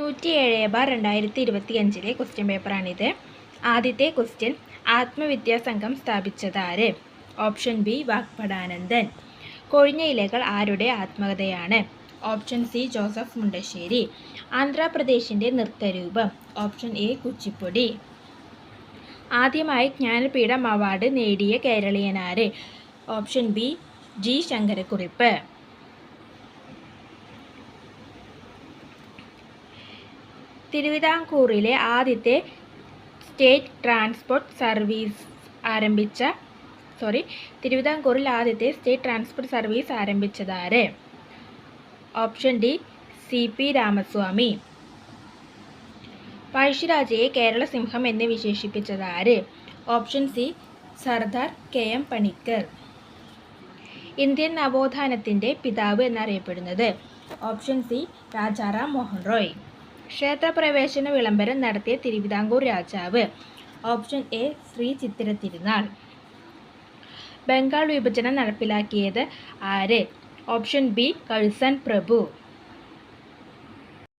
107/2025 question പേപ്പറാണിത്. ആദ്യത്തെ question, ആത്മവിദ്യാസംഘം സ്ഥാപിച്ചതാര്? Option B Vagbhatananda. കൊഴിഞ്ഞ ഇലകൾ ആരുടെ ആത്മകഥയാണ്? Option C Joseph Mundassery. ആന്ധ്രാപ്രദേശിൻ്റെ നൃത്തരൂപം? Option A Kuchipudi. ആദ്യമായി ജ്ഞാനപീഠം അവാർഡ് നേടിയ കേരളീയനാര്? Option B G Sankara Kurup. തിരുവിതാംകൂറിലെ ആദ്യത്തെ സ്റ്റേറ്റ് ട്രാൻസ്പോർട്ട് സർവീസ് ആരംഭിച്ചതാര്? Option D C P Ramaswami. പഴശ്ശിരാജയെ കേരള സിംഹം എന്ന് വിശേഷിപ്പിച്ചതാര്? Option C Sardar K M Panikkar. Indian നവോത്ഥാനത്തിൻ്റെ പിതാവ് എന്നറിയപ്പെടുന്നത്? Option C Rajaram Mohan Roy. ക്ഷേത്രപ്രവേശന വിളംബരം നടത്തിയ തിരുവിതാംകൂർ രാജാവ്? Option A Shri Chithira Thirunal. ബംഗാൾ വിഭജനം നടപ്പിലാക്കിയത് ആര്? ഓപ്ഷൻ ബി കഴ്സൺ പ്രഭു.